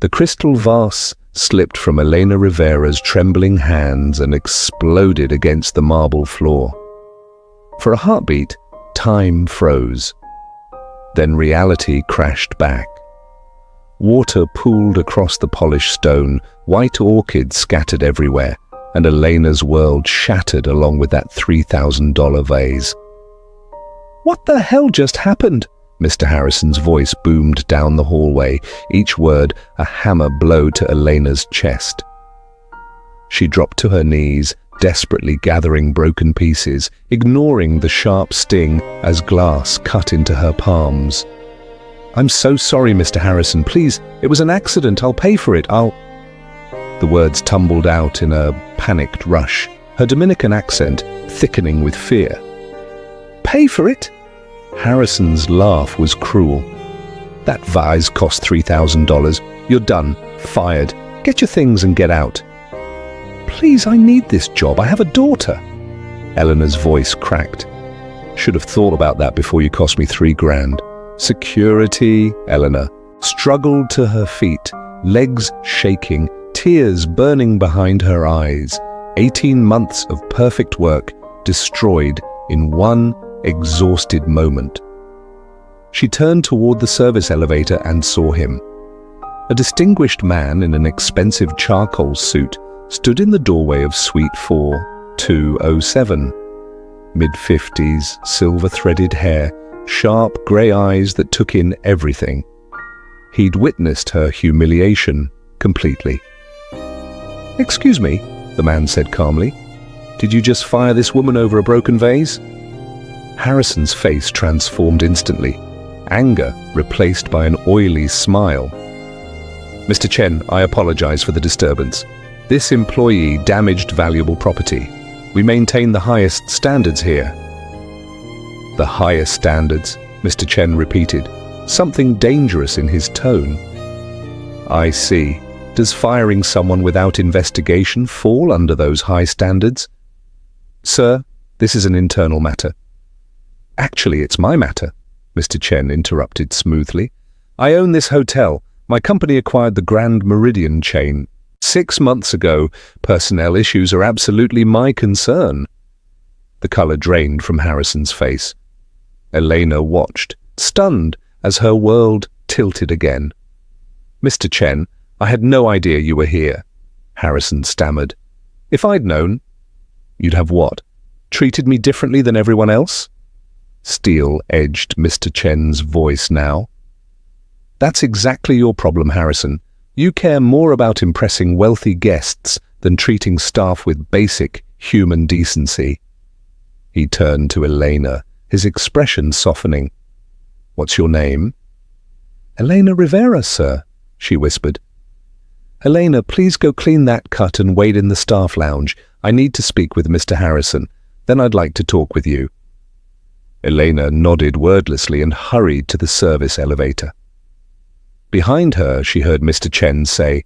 The crystal vase slipped from Elena Rivera's trembling hands and exploded against the marble floor. For a heartbeat, time froze. Then reality crashed back. Water pooled across the polished stone, white orchids scattered everywhere, and Elena's world shattered along with that $3,000 vase. "What the hell just happened?" Mr. Harrison's voice boomed down the hallway, each word a hammer blow to Elena's chest. She dropped to her knees, desperately gathering broken pieces, ignoring the sharp sting as glass cut into her palms. "I'm so sorry, Mr. Harrison. Please, it was an accident. I'll pay for it. The words tumbled out in a panicked rush, her Dominican accent thickening with fear. "Pay for it?" Harrison's laugh was cruel. "That vase cost $3,000. You're done. Fired. Get your things and get out." "Please, I need this job. I have a daughter." Eleanor's voice cracked. "Should have thought about that before you cost me $3,000. Security." Elena struggled to her feet, legs shaking, tears burning behind her eyes. 18 months of perfect work destroyed in one exhausted moment. She turned toward the service elevator and saw him. A distinguished man in an expensive charcoal suit stood in the doorway of Suite 4207. Mid-50s, silver-threaded hair, sharp grey eyes that took in everything. He'd witnessed her humiliation completely. "Excuse me," the man said calmly. "Did you just fire this woman over a broken vase?" Harrison's face transformed instantly, anger replaced by an oily smile. "Mr. Chen, I apologize for the disturbance. This employee damaged valuable property. We maintain the highest standards here." "The highest standards," Mr. Chen repeated, something dangerous in his tone. "I see. Does firing someone without investigation fall under those high standards?" "Sir, this is an internal matter." "Actually, it's my matter," Mr. Chen interrupted smoothly. "I own this hotel. My company acquired the Grand Meridian chain 6 months ago. Personnel issues are absolutely my concern." The color drained from Harrison's face. Elena watched, stunned, as her world tilted again. "Mr. Chen, I had no idea you were here," Harrison stammered. "If I'd known..." "You'd have what? Treated me differently than everyone else?" Steel edged Mr. Chen's voice now. "That's exactly your problem, Harrison. You care more about impressing wealthy guests than treating staff with basic human decency." He turned to Elena, his expression softening. "What's your name?" "Elena Rivera, sir," she whispered. "Elena, please go clean that cut and wait in the staff lounge. I need to speak with Mr. Harrison. Then I'd like to talk with you." Elena nodded wordlessly and hurried to the service elevator. Behind her, she heard Mr. Chen say,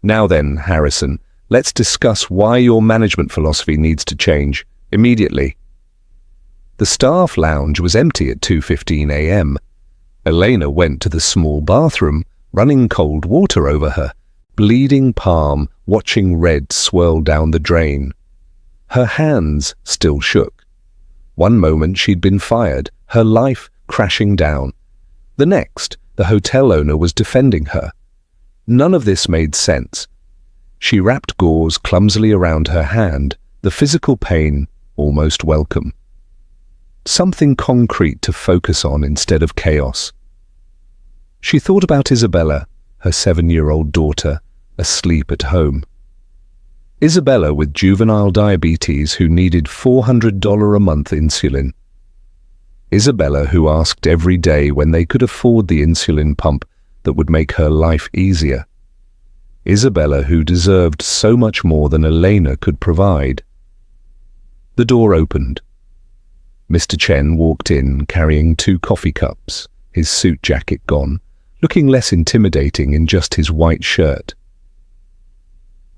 "Now then, Harrison, let's discuss why your management philosophy needs to change, immediately." The staff lounge was empty at 2:15 a.m. Elena went to the small bathroom, running cold water over her, bleeding palm, watching red swirl down the drain. Her hands still shook. One moment she'd been fired, her life crashing down. The next, the hotel owner was defending her. None of this made sense. She wrapped gauze clumsily around her hand, the physical pain almost welcome. Something concrete to focus on instead of chaos. She thought about Isabella, her 7-year-old daughter, asleep at home. Isabella with juvenile diabetes who needed $400 a month insulin. Isabella who asked every day when they could afford the insulin pump that would make her life easier. Isabella who deserved so much more than Elena could provide. The door opened. Mr. Chen walked in carrying 2 coffee cups, his suit jacket gone, looking less intimidating in just his white shirt.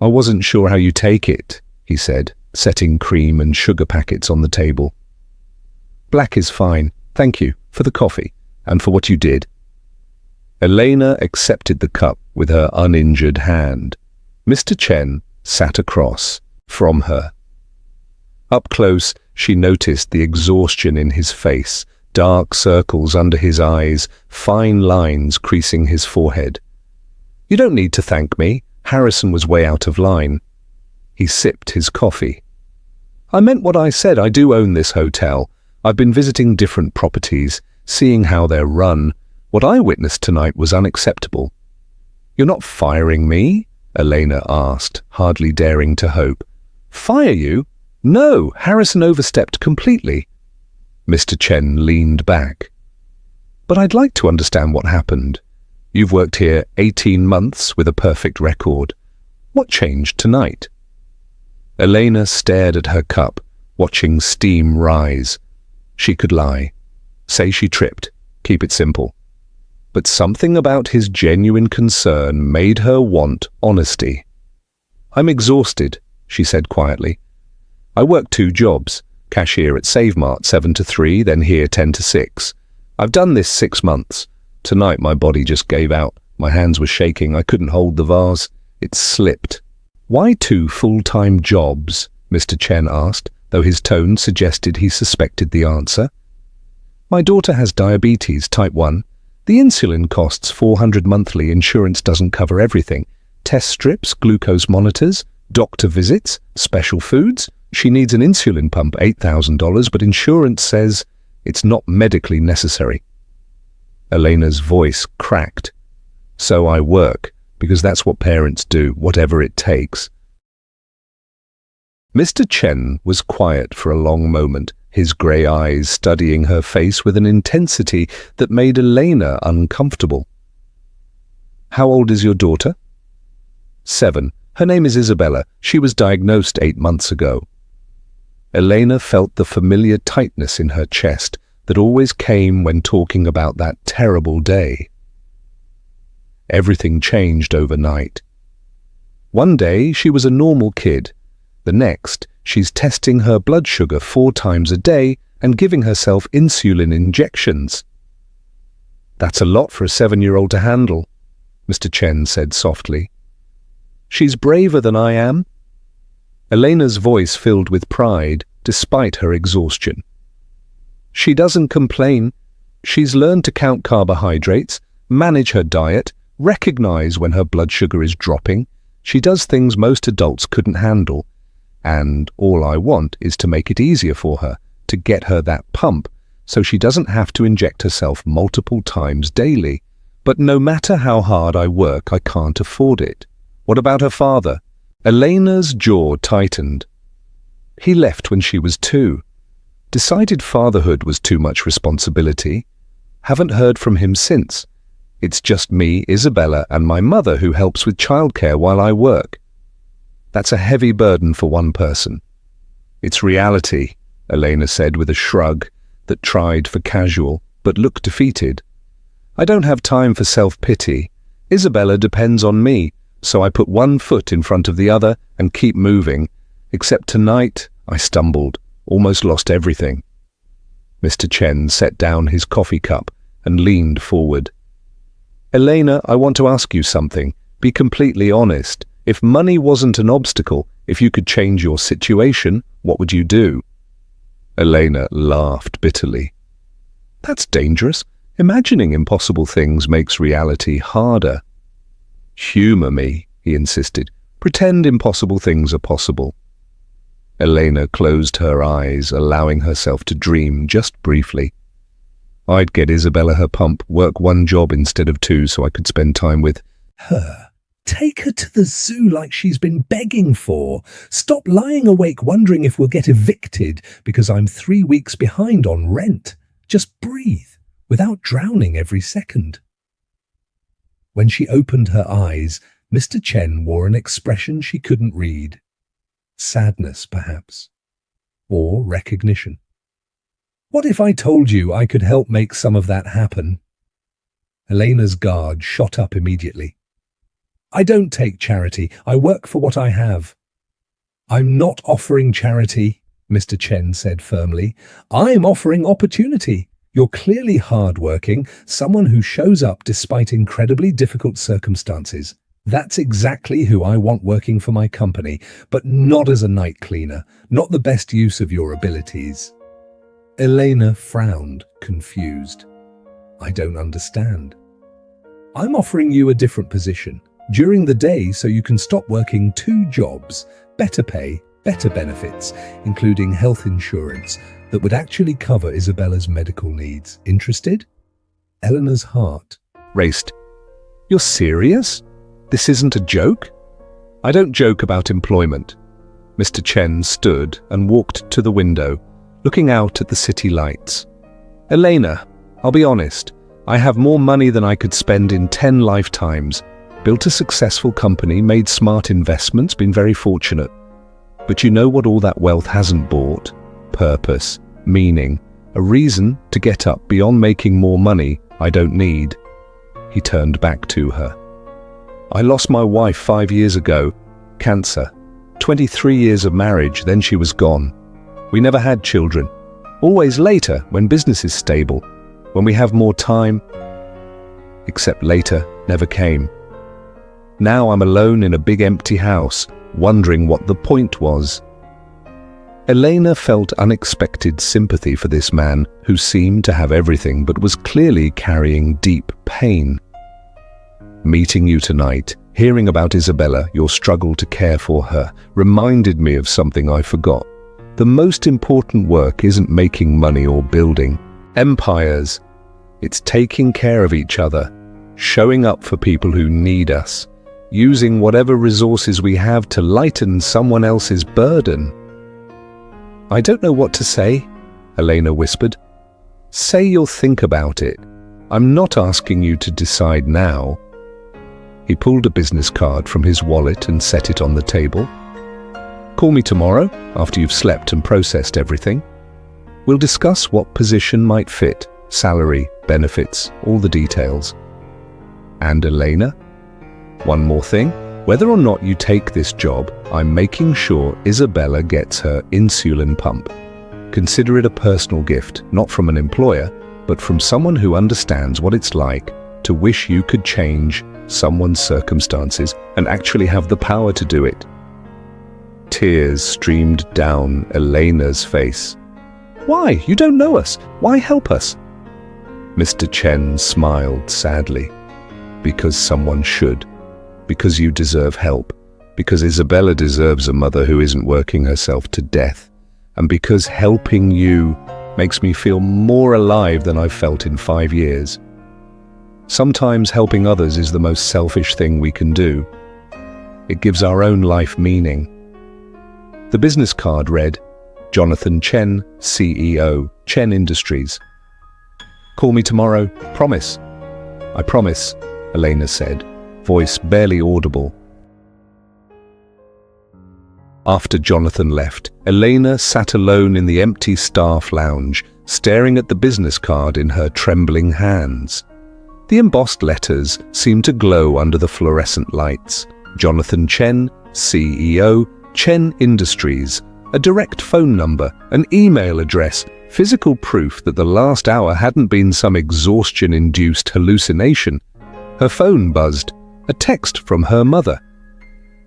"I wasn't sure how you take it," he said, setting cream and sugar packets on the table. "Black is fine, thank you, for the coffee, and for what you did." Elena accepted the cup with her uninjured hand. Mr. Chen sat across from her. Up close, she noticed the exhaustion in his face, dark circles under his eyes, fine lines creasing his forehead. "You don't need to thank me." Harrison was way out of line. He sipped his coffee. "I meant what I said. I do own this hotel. I've been visiting different properties, seeing how they're run. What I witnessed tonight was unacceptable." "You're not firing me?" Elena asked, hardly daring to hope. "Fire you? No, Harrison overstepped completely." Mr. Chen leaned back. "But I'd like to understand what happened. You've worked here 18 months with a perfect record. What changed tonight?" Elena stared at her cup, watching steam rise. She could lie. Say she tripped. Keep it simple. But something about his genuine concern made her want honesty. "I'm exhausted," she said quietly. "I work 2 jobs, cashier at SaveMart 7 to 3, then here 10 to 6. I've done this 6 months. Tonight my body just gave out. My hands were shaking. I couldn't hold the vase. It slipped." "Why 2 full-time jobs?" Mr. Chen asked, though his tone suggested he suspected the answer. "My daughter has diabetes, type 1. The insulin costs $400 monthly. Insurance doesn't cover everything. Test strips, glucose monitors, doctor visits, special foods. She needs an insulin pump, $8,000, but insurance says it's not medically necessary." Elena's voice cracked. "So I work, because that's what parents do, whatever it takes." Mr. Chen was quiet for a long moment, his grey eyes studying her face with an intensity that made Elena uncomfortable. "How old is your daughter?" 7. Her name is Isabella. She was diagnosed 8 months ago. Elena felt the familiar tightness in her chest that always came when talking about that terrible day. Everything changed overnight. One day she was a normal kid. The next, she's testing her blood sugar 4 times a day and giving herself insulin injections. "That's a lot for a 7-year-old to handle," Mr. Chen said softly. "She's braver than I am." Elena's voice filled with pride, despite her exhaustion. "She doesn't complain. She's learned to count carbohydrates, manage her diet, recognize when her blood sugar is dropping. She does things most adults couldn't handle. And all I want is to make it easier for her, to get her that pump, so she doesn't have to inject herself multiple times daily. But no matter how hard I work, I can't afford it." "What about her father?" Elena's jaw tightened. "He left when she was 2. Decided fatherhood was too much responsibility. Haven't heard from him since. It's just me, Isabella, and my mother who helps with childcare while I work. That's a heavy burden for one person." "It's reality," Elena said with a shrug that tried for casual, but looked defeated. "I don't have time for self-pity. Isabella depends on me, so I put one foot in front of the other and keep moving. Except tonight, I stumbled, almost lost everything." Mr. Chen set down his coffee cup and leaned forward. "Elena, I want to ask you something. Be completely honest. If money wasn't an obstacle, if you could change your situation, what would you do?" Elena laughed bitterly. "That's dangerous. Imagining impossible things makes reality harder." "Humor me," he insisted. "Pretend impossible things are possible." Elena closed her eyes, allowing herself to dream just briefly. "I'd get Isabella her pump, work 1 job instead of 2 so I could spend time with her. Take her to the zoo like she's been begging for. Stop lying awake wondering if we'll get evicted because I'm 3 weeks behind on rent. Just breathe without drowning every second." When she opened her eyes, Mr. Chen wore an expression she couldn't read. Sadness, perhaps. Or recognition. "What if I told you I could help make some of that happen?" Elena's guard shot up immediately. "I don't take charity. I work for what I have." "I'm not offering charity," Mr. Chen said firmly. "I'm offering opportunity. You're clearly hardworking, someone who shows up despite incredibly difficult circumstances. That's exactly who I want working for my company, but not as a night cleaner, not the best use of your abilities." Elena frowned, confused. "I don't understand." "I'm offering you a different position during the day so you can stop working 2 jobs, better pay, better benefits, including health insurance that would actually cover Isabella's medical needs. Interested?" Eleanor's heart raced. "You're serious? This isn't a joke?" "I don't joke about employment." Mr. Chen stood and walked to the window, looking out at the city lights. "Elena, I'll be honest. I have more money than I could spend in 10 lifetimes. Built a successful company, made smart investments, been very fortunate. But you know what all that wealth hasn't bought? Purpose, meaning, a reason to get up beyond making more money I don't need." He turned back to her. "I lost my wife 5 years ago. Cancer. 23 years of marriage, then she was gone. We never had children. Always later, when business is stable, when we have more time. Except later never came. Now I'm alone in a big empty house, wondering what the point was." Elena felt unexpected sympathy for this man who seemed to have everything but was clearly carrying deep pain. "Meeting you tonight, hearing about Isabella, your struggle to care for her, reminded me of something I forgot. The most important work isn't making money or building empires. It's taking care of each other, showing up for people who need us, using whatever resources we have to lighten someone else's burden." "I don't know what to say," Elena whispered. "Say you'll think about it. I'm not asking you to decide now." He pulled a business card from his wallet and set it on the table. "Call me tomorrow, after you've slept and processed everything. We'll discuss what position might fit, salary, benefits, all the details. And Elena, one more thing. Whether or not you take this job, I'm making sure Isabella gets her insulin pump. Consider it a personal gift, not from an employer, but from someone who understands what it's like to wish you could change someone's circumstances and actually have the power to do it." Tears streamed down Elena's face. "Why? You don't know us. Why help us?" Mr. Chen smiled sadly. "Because someone should. Because you deserve help. Because Isabella deserves a mother who isn't working herself to death. And because helping you makes me feel more alive than I've felt in 5 years. Sometimes helping others is the most selfish thing we can do. It gives our own life meaning." The business card read, "Jonathan Chen, CEO, Chen Industries. Call me tomorrow, promise." "I promise," Elena said, voice barely audible. After Jonathan left, Elena sat alone in the empty staff lounge, staring at the business card in her trembling hands. The embossed letters seemed to glow under the fluorescent lights. Jonathan Chen, CEO, Chen Industries, a direct phone number, an email address, physical proof that the last hour hadn't been some exhaustion-induced hallucination. Her phone buzzed, a text from her mother.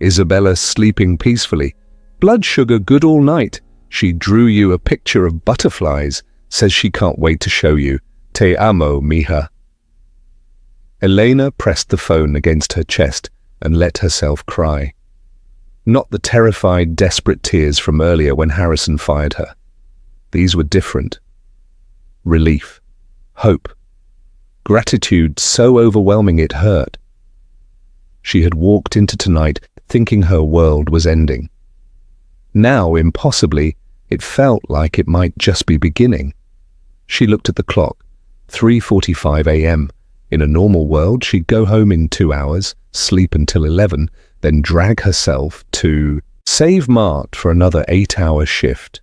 "Isabella sleeping peacefully. Blood sugar good all night. She drew you a picture of butterflies. Says she can't wait to show you. Te amo, mija." Elena pressed the phone against her chest and let herself cry. Not the terrified, desperate tears from earlier when Harrison fired her. These were different. Relief, hope, gratitude so overwhelming it hurt. She had walked into tonight thinking her world was ending. Now, impossibly, it felt like it might just be beginning. She looked at the clock, 3:45 a.m. In a normal world, she'd go home in 2 hours, sleep until 11, then drag herself to save Mart for another 8-hour shift.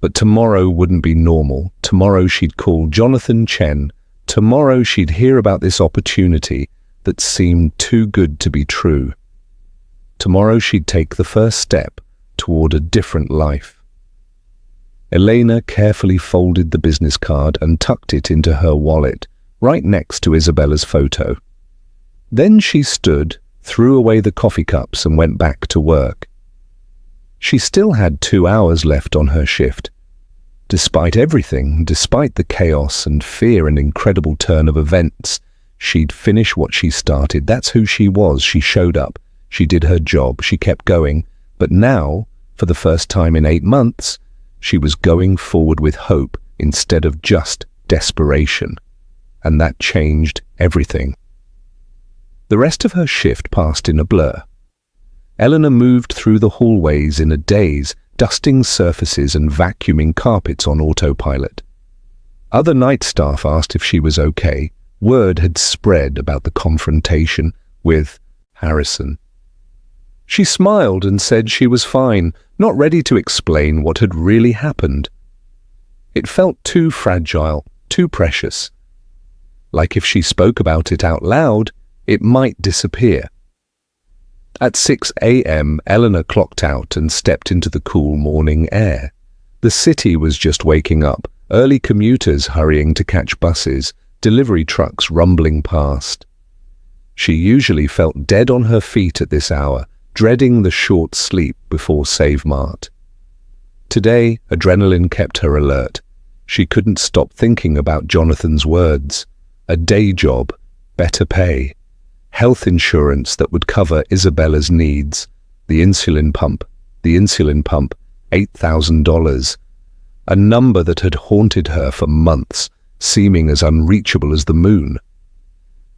But tomorrow wouldn't be normal. Tomorrow she'd call Jonathan Chen. Tomorrow she'd hear about this opportunity that seemed too good to be true. Tomorrow she'd take the first step toward a different life. Elena carefully folded the business card and tucked it into her wallet, right next to Isabella's photo. Then she stood, threw away the coffee cups and went back to work. She still had 2 hours left on her shift. Despite everything, despite the chaos and fear and incredible turn of events, she'd finish what she started. That's who she was. She showed up. She did her job. She kept going. But now, for the first time in 8 months, she was going forward with hope instead of just desperation. And that changed everything. The rest of her shift passed in a blur. Elena moved through the hallways in a daze, dusting surfaces and vacuuming carpets on autopilot. Other night staff asked if she was okay. Word had spread about the confrontation with Harrison. She smiled and said she was fine, not ready to explain what had really happened. It felt too fragile, too precious. Like if she spoke about it out loud, it might disappear. At 6 a.m., Elena clocked out and stepped into the cool morning air. The city was just waking up, early commuters hurrying to catch buses, delivery trucks rumbling past. She usually felt dead on her feet at this hour, dreading the short sleep before Save Mart. Today, adrenaline kept her alert. She couldn't stop thinking about Jonathan's words. A day job, better pay, health insurance that would cover Isabella's needs, the insulin pump, $8,000, a number that had haunted her for months, seeming as unreachable as the moon.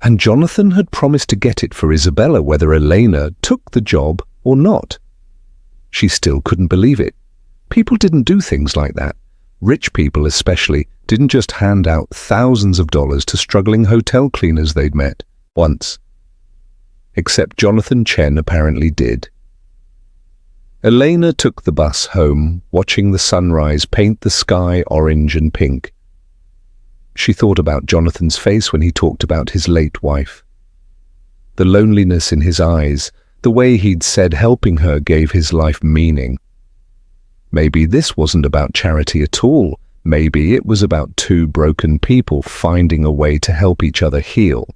And Jonathan had promised to get it for Isabella whether Elena took the job or not. She still couldn't believe it. People didn't do things like that. Rich people especially didn't just hand out thousands of dollars to struggling hotel cleaners they'd met once. Except Jonathan Chen apparently did. Elena took the bus home, watching the sunrise paint the sky orange and pink. She thought about Jonathan's face when he talked about his late wife. The loneliness in his eyes, the way he'd said helping her gave his life meaning. Maybe this wasn't about charity at all. Maybe it was about two broken people finding a way to help each other heal.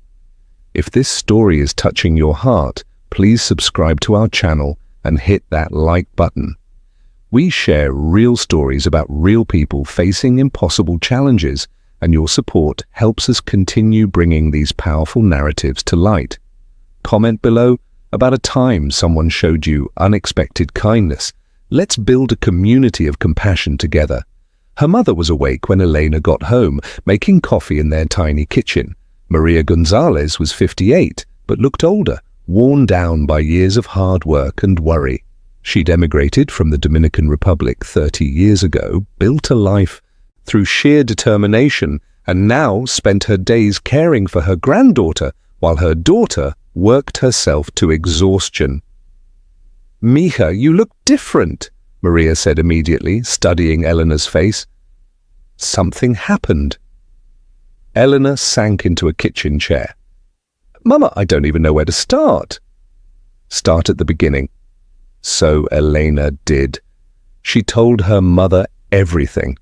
If this story is touching your heart, please subscribe to our channel and hit that like button. We share real stories about real people facing impossible challenges, and your support helps us continue bringing these powerful narratives to light. Comment below about a time someone showed you unexpected kindness. Let's build a community of compassion together. Her mother was awake when Elena got home, making coffee in their tiny kitchen. Maria Gonzalez was 58, but looked older, worn down by years of hard work and worry. She'd emigrated from the Dominican Republic 30 years ago, built a life through sheer determination, and now spent her days caring for her granddaughter, while her daughter worked herself to exhaustion. "Mija, you look different," Maria said immediately, studying Elena's face. Something happened. Elena sank into a kitchen chair. "Mama, I don't even know where to start." "Start at the beginning." So Elena did. She told her mother everything.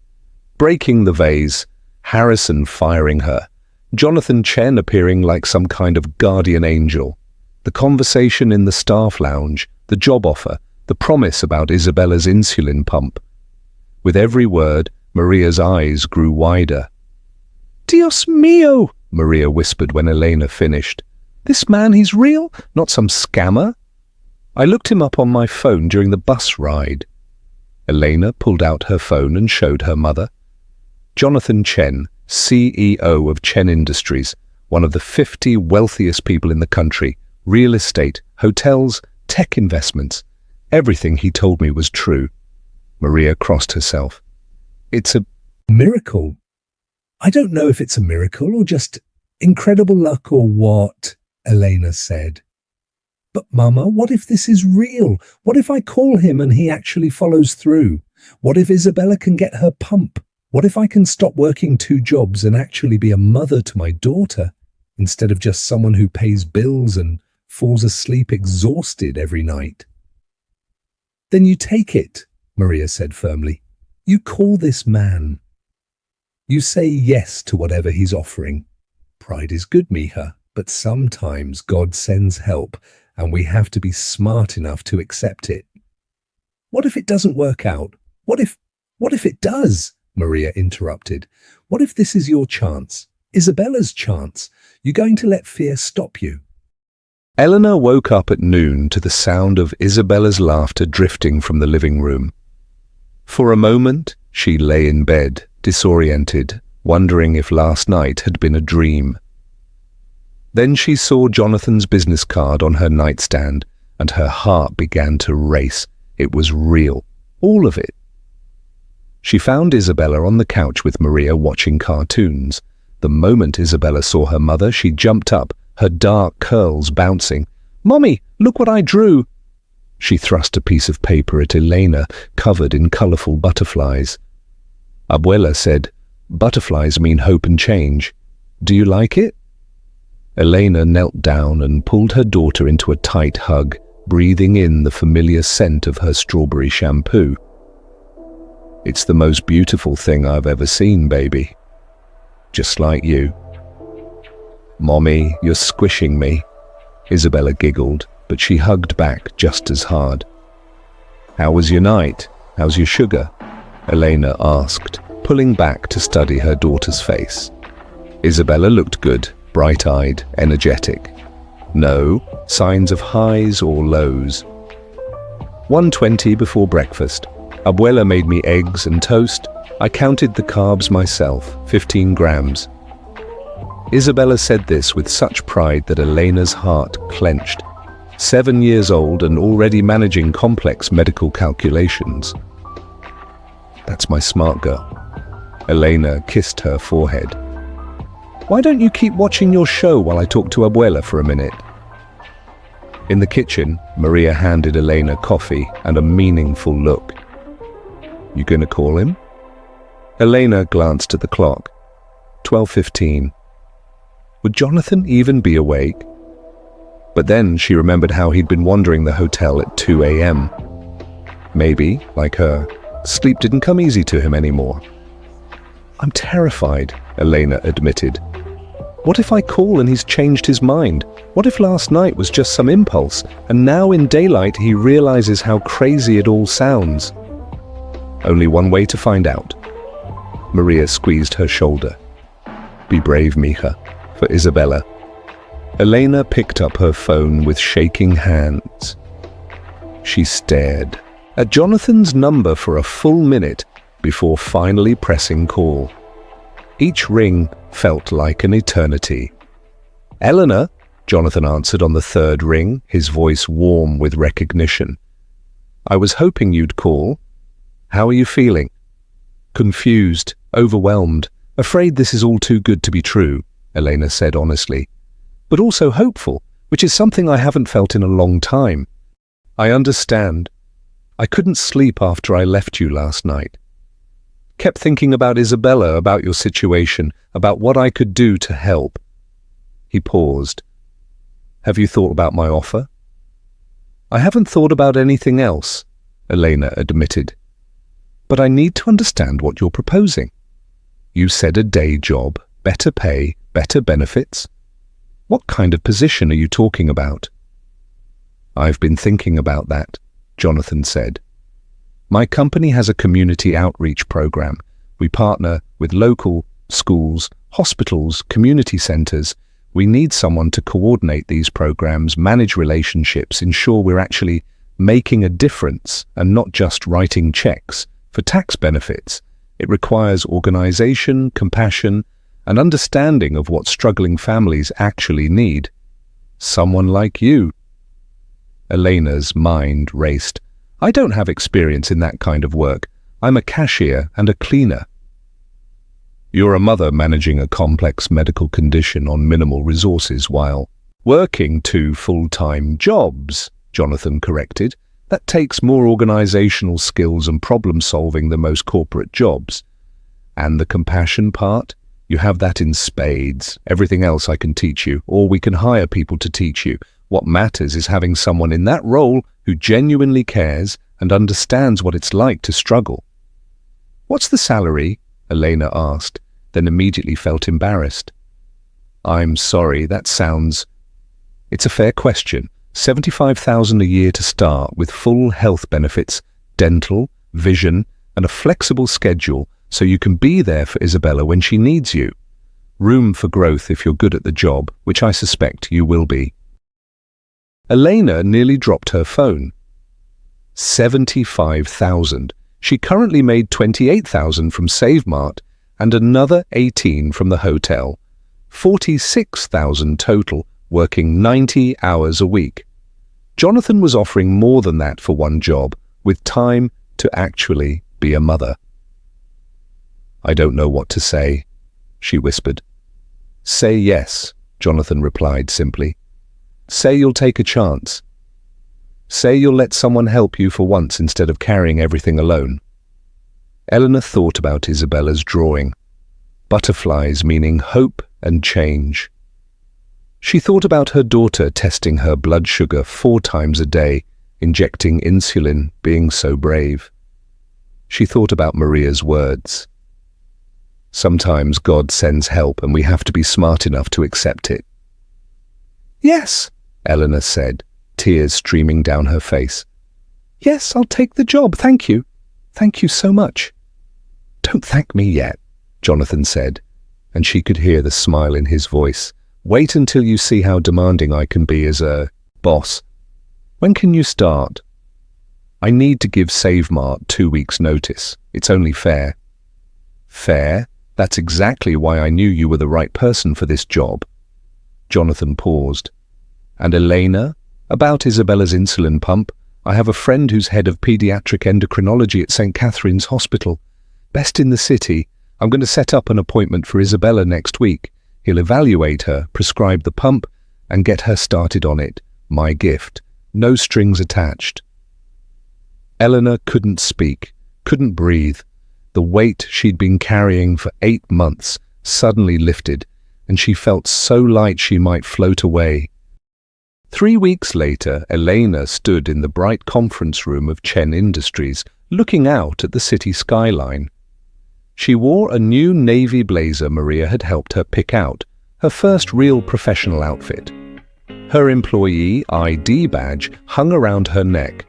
Breaking the vase, Harrison firing her, Jonathan Chen appearing like some kind of guardian angel, the conversation in the staff lounge, the job offer, the promise about Isabella's insulin pump. With every word, Maria's eyes grew wider. "Dios mío," Maria whispered when Elena finished. "This man, he's real, not some scammer." "I looked him up on my phone during the bus ride." Elena pulled out her phone and showed her mother. Jonathan Chen, CEO of Chen Industries, one of the 50 wealthiest people in the country, real estate, hotels, tech investments. Everything he told me was true. Maria crossed herself. "It's a miracle. I don't know if it's a miracle or just incredible luck or what," Elena said. "But Mama, what if this is real? What if I call him and he actually follows through? What if Isabella can get her pump? What if I can stop working 2 jobs and actually be a mother to my daughter, instead of just someone who pays bills and falls asleep exhausted every night?" "Then you take it," Maria said firmly. You call this man. You say yes to whatever he's offering. Pride is good, Miha, but sometimes God sends help and we have to be smart enough to accept it. What if it doesn't work out? What if it does? Maria interrupted. What if this is your chance? Isabella's chance? You're going to let fear stop you? Elena woke up at noon to the sound of Isabella's laughter drifting from the living room. For a moment, she lay in bed, disoriented, wondering if last night had been a dream. Then she saw Jonathan's business card on her nightstand, and her heart began to race. It was real, all of it. She found Isabella on the couch with Maria watching cartoons. The moment Isabella saw her mother, she jumped up, her dark curls bouncing. "Mommy, look what I drew!" She thrust a piece of paper at Elena, covered in colourful butterflies. Abuela said, "Butterflies mean hope and change. Do you like it?" Elena knelt down and pulled her daughter into a tight hug, breathing in the familiar scent of her strawberry shampoo. "It's the most beautiful thing I've ever seen, baby. Just like you." "Mommy, you're squishing me," Isabella giggled, but she hugged back just as hard. "How was your night? How's your sugar?" Elena asked, pulling back to study her daughter's face. Isabella looked good, bright-eyed, energetic. No signs of highs or lows. 1:20 before breakfast. Abuela made me eggs and toast. I counted the carbs myself, 15 grams. Isabella said this with such pride that Elena's heart clenched. 7 years old and already managing complex medical calculations. That's my smart girl. Elena kissed her forehead. "Why don't you keep watching your show while I talk to Abuela for a minute?" In the kitchen, Maria handed Elena coffee and a meaningful look. "You gonna call him?" Elena glanced at the clock. 12:15. Would Jonathan even be awake? But then she remembered how he'd been wandering the hotel at 2 a.m. Maybe, like her, sleep didn't come easy to him anymore. "I'm terrified," Elena admitted. "What if I call and he's changed his mind? What if last night was just some impulse, and now in daylight he realizes how crazy it all sounds?" Only one way to find out. Maria squeezed her shoulder. "Be brave, Mija, for Isabella." Elena picked up her phone with shaking hands. She stared at Jonathan's number for a full minute before finally pressing call. Each ring felt like an eternity. "Elena," Jonathan answered on the third ring, his voice warm with recognition. "I was hoping you'd call. How are you feeling?" "Confused, overwhelmed, afraid this is all too good to be true," Elena said honestly. "But also hopeful, which is something I haven't felt in a long time. I understand. I couldn't sleep after I left you last night. Kept thinking about Isabella, about your situation, about what I could do to help." He paused. "Have you thought about my offer?" "I haven't thought about anything else," Elena admitted. "But I need to understand what you're proposing. You said a day job, better pay, better benefits. What kind of position are you talking about?" "I've been thinking about that," Jonathan said. "My company has a community outreach program. We partner with local schools, hospitals, community centers. We need someone to coordinate these programs, manage relationships, ensure we're actually making a difference and not just writing checks for tax benefits. It requires organization, compassion, and understanding of what struggling families actually need. Someone like you." Elena's mind raced. "I don't have experience in that kind of work. I'm a cashier and a cleaner." "You're a mother managing a complex medical condition on minimal resources while working 2 full-time jobs," Jonathan corrected. "That takes more organizational skills and problem-solving than most corporate jobs. And the compassion part? You have that in spades. Everything else I can teach you, or we can hire people to teach you. What matters is having someone in that role who genuinely cares and understands what it's like to struggle." "What's the salary?" Elena asked, then immediately felt embarrassed. "I'm sorry, that sounds—" "It's a fair question. 75,000 a year to start, with full health benefits, dental, vision, and a flexible schedule so you can be there for Isabella when she needs you. Room for growth if you're good at the job, which I suspect you will be." Elena nearly dropped her phone. 75,000. She currently made 28,000 from SaveMart and another 18 from the hotel. 46,000 total, working 90 hours a week. Jonathan was offering more than that for one job, with time to actually be a mother. "I don't know what to say," she whispered. "Say yes," Jonathan replied simply. "Say you'll take a chance. Say you'll let someone help you for once instead of carrying everything alone." Elena thought about Isabella's drawing. Butterflies meaning hope and change. She thought about her daughter testing her blood sugar 4 times a day, injecting insulin, being so brave. She thought about Maria's words. Sometimes God sends help and we have to be smart enough to accept it. "Yes," Elena said, tears streaming down her face. "Yes, I'll take the job, thank you. Thank you so much." "Don't thank me yet," Jonathan said, and she could hear the smile in his voice. "Wait until you see how demanding I can be as a boss. When can you start?" "I need to give SaveMart 2 weeks' notice. It's only fair." "Fair? That's exactly why I knew you were the right person for this job." Jonathan paused. "And Elena? About Isabella's insulin pump, I have a friend who's head of pediatric endocrinology at St. Catherine's Hospital. Best in the city. I'm going to set up an appointment for Isabella next week. He'll evaluate her, prescribe the pump, and get her started on it. My gift. No strings attached." Elena couldn't speak, couldn't breathe. The weight she'd been carrying for 8 months suddenly lifted, and she felt so light she might float away. 3 weeks later, Elena stood in the bright conference room of Chen Industries, looking out at the city skyline. She wore a new navy blazer Maria had helped her pick out, her first real professional outfit. Her employee ID badge hung around her neck.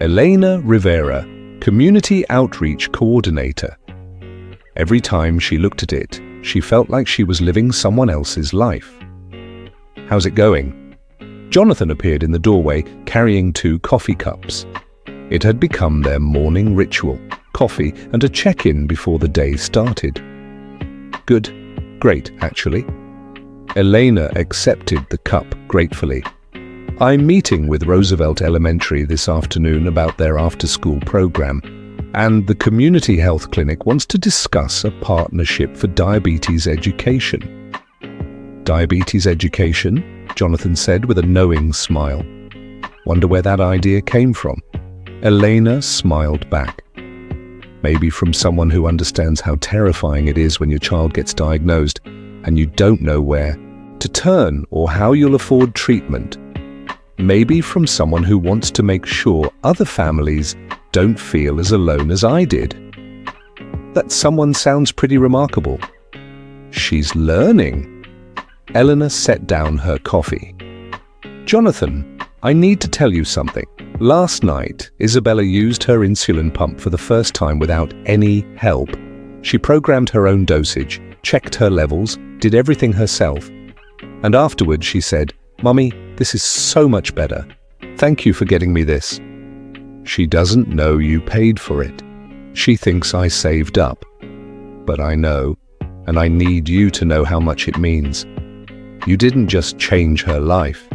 Elena Rivera, Community Outreach Coordinator. Every time she looked at it, she felt like she was living someone else's life. "How's it going?" Jonathan appeared in the doorway, carrying 2 coffee cups. It had become their morning ritual, coffee and a check-in before the day started. "Good. Great, actually." Elena accepted the cup gratefully. "I'm meeting with Roosevelt Elementary this afternoon about their after-school program, and the community health clinic wants to discuss a partnership for diabetes education." "Diabetes education?" Jonathan said with a knowing smile. "Wonder where that idea came from." Elena smiled back. "Maybe from someone who understands how terrifying it is when your child gets diagnosed and you don't know where to turn or how you'll afford treatment. Maybe from someone who wants to make sure other families don't feel as alone as I did." "That someone sounds pretty remarkable." "She's learning." Elena set down her coffee. "Jonathan, I need to tell you something. Last night, Isabella used her insulin pump for the first time without any help. She programmed her own dosage, checked her levels, did everything herself. And afterwards she said, 'Mummy, this is so much better. Thank you for getting me this.' She doesn't know you paid for it. She thinks I saved up. But I know, and I need you to know how much it means. You didn't just change her life.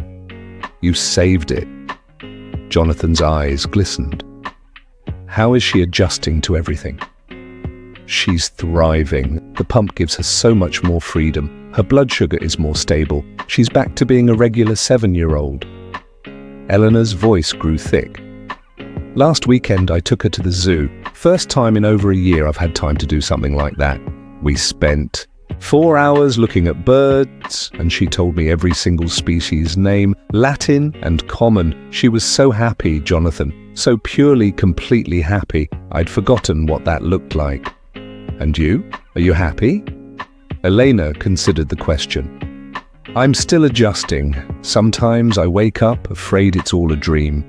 You saved it." Jonathan's eyes glistened. "How is she adjusting to everything?" "She's thriving. The pump gives her so much more freedom. Her blood sugar is more stable. She's back to being a regular 7-year-old. Elena's voice grew thick. "Last weekend I took her to the zoo. First time in over a year I've had time to do something like that. We spent 4 hours looking at birds, and she told me every single species name, Latin and common. She was so happy, Jonathan, so purely, completely happy. I'd forgotten what that looked like." And you? Are you happy? Elena considered the question. I'm still adjusting. Sometimes I wake up afraid it's all a dream,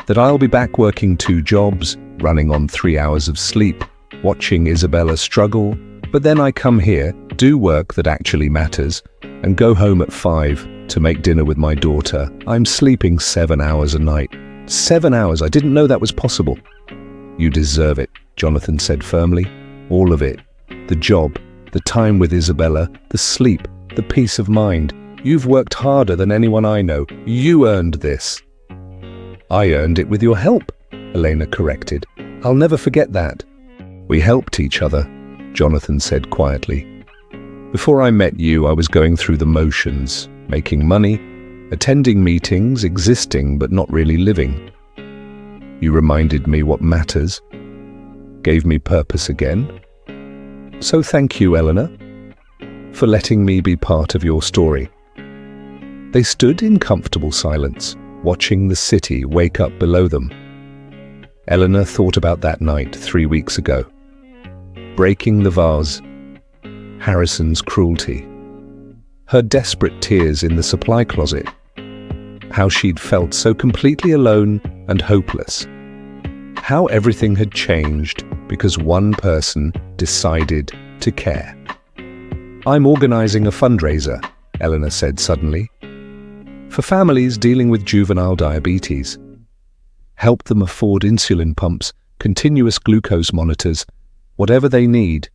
that I'll be back working 2 jobs, running on 3 hours of sleep, watching Isabella struggle, but then I come here, do work that actually matters, and go home at 5 to make dinner with my daughter. I'm sleeping 7 hours a night. 7 hours, I didn't know that was possible. You deserve it, Jonathan said firmly. All of it. The job, the time with Isabella, the sleep, the peace of mind. You've worked harder than anyone I know. You earned this. I earned it with your help, Elena corrected. I'll never forget that. We helped each other, Jonathan said quietly. Before I met you, I was going through the motions, making money, attending meetings, existing but not really living. You reminded me what matters, gave me purpose again. So thank you, Elena, for letting me be part of your story. They stood in comfortable silence, watching the city wake up below them. Elena thought about that night 3 weeks ago. Breaking the vase, Harrison's cruelty, her desperate tears in the supply closet, how she'd felt so completely alone and hopeless, how everything had changed because one person decided to care. I'm organizing a fundraiser, Elena said suddenly, for families dealing with juvenile diabetes. Help them afford insulin pumps, continuous glucose monitors, whatever they need.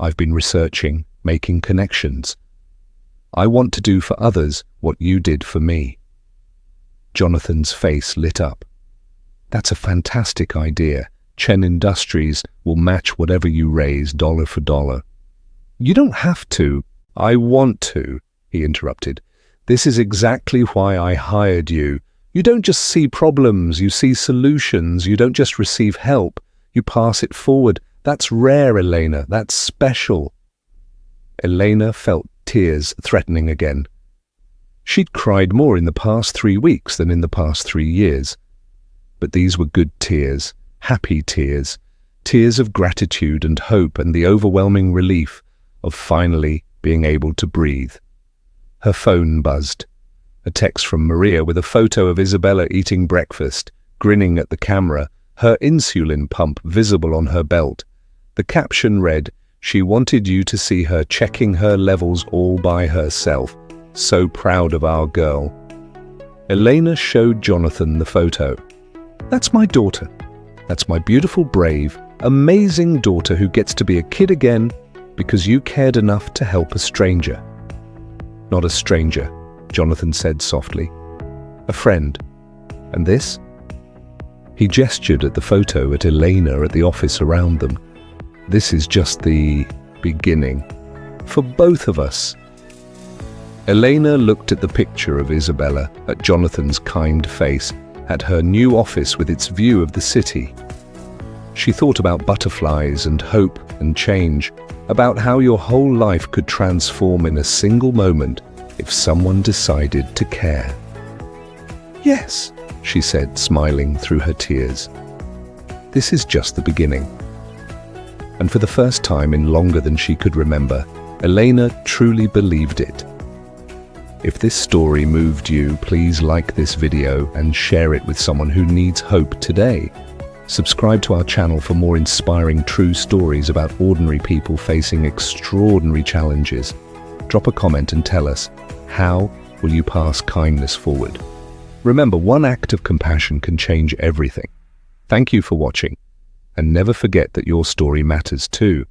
I've been researching, making connections. I want to do for others what you did for me. Jonathan's face lit up. That's a fantastic idea. Chen Industries will match whatever you raise dollar for dollar. You don't have to. I want to, he interrupted. This is exactly why I hired you. You don't just see problems, you see solutions. You don't just receive help, you pass it forward. That's rare, Elena. That's special. Elena felt tears threatening again. She'd cried more in the past 3 weeks than in the past 3 years. But these were good tears, happy tears, tears of gratitude and hope and the overwhelming relief of finally being able to breathe. Her phone buzzed. A text from Maria with a photo of Isabella eating breakfast, grinning at the camera, her insulin pump visible on her belt. The caption read, "She wanted you to see her checking her levels all by herself. So proud of our girl." Elena showed Jonathan the photo. That's my daughter. That's my beautiful, brave, amazing daughter who gets to be a kid again because you cared enough to help a stranger. Not a stranger, Jonathan said softly. A friend. And this? He gestured at the photo at Elena at the office around them. This is just the beginning. For both of us. Elena looked at the picture of Isabella, at Jonathan's kind face, at her new office with its view of the city. She thought about butterflies and hope and change, about how your whole life could transform in a single moment if someone decided to care. Yes, she said, smiling through her tears. This is just the beginning. And for the first time in longer than she could remember, Elena truly believed it. If this story moved you, please like this video and share it with someone who needs hope today. Subscribe to our channel for more inspiring true stories about ordinary people facing extraordinary challenges. Drop a comment and tell us, how will you pass kindness forward? Remember, one act of compassion can change everything. Thank you for watching, and never forget that your story matters too.